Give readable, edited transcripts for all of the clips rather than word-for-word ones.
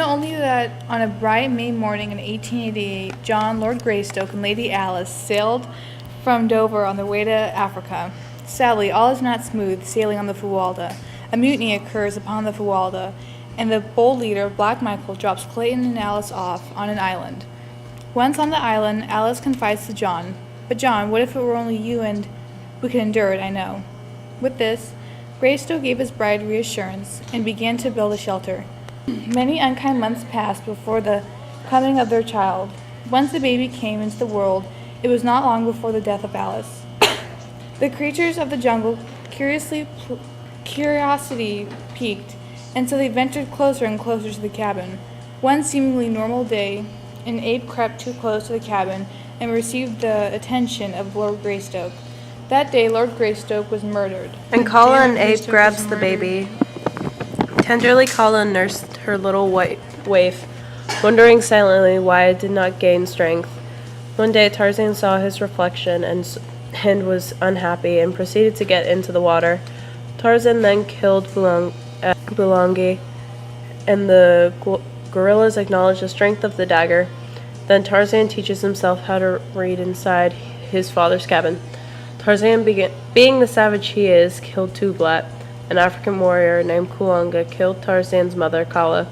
know only that on a bright May morning in 1888, John, Lord Greystoke, and Lady Alice sailed from Dover on their way to Africa. Sadly, all is not smooth sailing on the Fuwalda. A mutiny occurs upon the Fuwalda, and the bold leader, Black Michael, drops Clayton and Alice off on an island. Once on the island, Alice confides to John, "But John, what if it were only you and we could endure it, I know." With this, Greystoke gave his bride reassurance and began to build a shelter. Many unkind months passed before the coming of their child. Once the baby came into the world, it was not long before the death of Alice. The creatures of the jungle curiosity piqued, and so they ventured closer and closer to the cabin. One seemingly normal day, an ape crept too close to the cabin and received the attention of Lord Greystoke. That day, Lord Greystoke was murdered. And Kala and Ape grabs the baby. Tenderly, Kala nursed her little white waif, wondering silently why it did not gain strength. One day, Tarzan saw his reflection and was unhappy and proceeded to get into the water. Tarzan then killed Bulangi, and the gorillas acknowledged the strength of the dagger. Then Tarzan teaches himself how to read inside his father's cabin. Tarzan, being the savage he is, killed Tublat. An African warrior named Kulonga killed Tarzan's mother, Kala.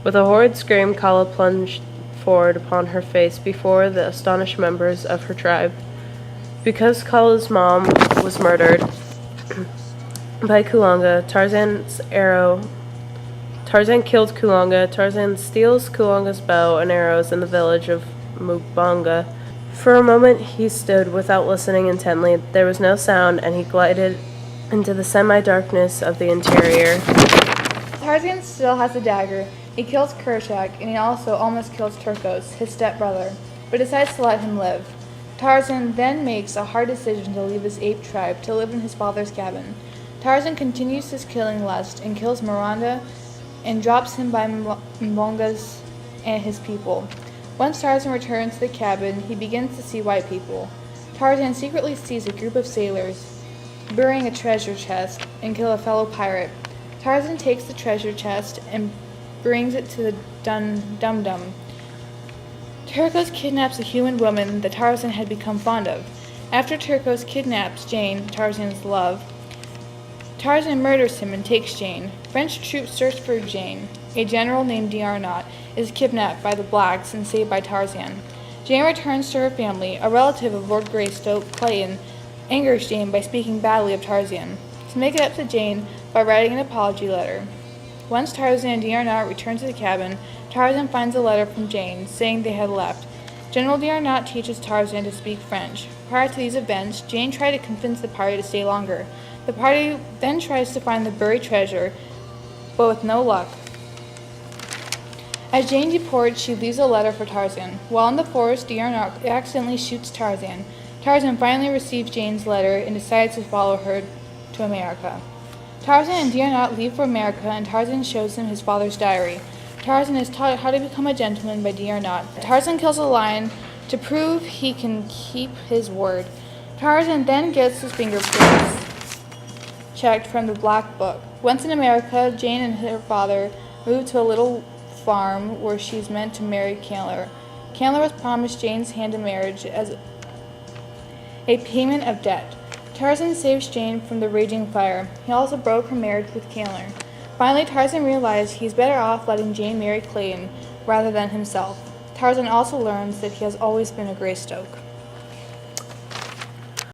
With a horrid scream, Kala plunged forward upon her face before the astonished members of her tribe. Because Kala's mom was murdered by Kulonga, Tarzan killed Kulonga. Tarzan steals Kulonga's bow and arrows in the village of Mubanga. For a moment he stood without listening intently. There was no sound, and he glided into the semi-darkness of the interior. Tarzan still has the dagger. He kills Kerchak, and he also almost kills Turcos, his stepbrother, but decides to let him live. Tarzan then makes a hard decision to leave his ape tribe to live in his father's cabin. Tarzan continues his killing lust and kills Miranda and drops him by Mbongas and his people. Once Tarzan returns to the cabin, he begins to see white people. Tarzan secretly sees a group of sailors burying a treasure chest and kill a fellow pirate. Tarzan takes the treasure chest and brings it to the Dum-Dum. Turcos kidnaps a human woman that Tarzan had become fond of. After Turcos kidnaps Jane, Tarzan's love, Tarzan murders him and takes Jane. French troops search for Jane. A general named D'Arnot is kidnapped by the blacks and saved by Tarzan. Jane returns to her family. A relative of Lord Greystoke, Clayton, angers Jane by speaking badly of Tarzan. To make it up to Jane by writing an apology letter. Once Tarzan and D'Arnot return to the cabin, Tarzan finds a letter from Jane saying they had left. General D'Arnot teaches Tarzan to speak French. Prior to these events, Jane tried to convince the party to stay longer. The party then tries to find the buried treasure, but with no luck. As Jane departs, she leaves a letter for Tarzan. While in the forest, D'Arnot accidentally shoots Tarzan. Tarzan finally receives Jane's letter and decides to follow her to America. Tarzan and D'Arnot leave for America, and Tarzan shows him his father's diary. Tarzan is taught how to become a gentleman by D'Arnot. Tarzan kills a lion to prove he can keep his word. Tarzan then gets his fingerprints checked from the Black Book. Once in America, Jane and her father move to a little farm where she's meant to marry Candler. Candler was promised Jane's hand in marriage as a payment of debt. Tarzan saves Jane from the raging fire. He also broke her marriage with Candler. Finally, Tarzan realized he's better off letting Jane marry Clayton rather than himself. Tarzan also learns that he has always been a Greystoke.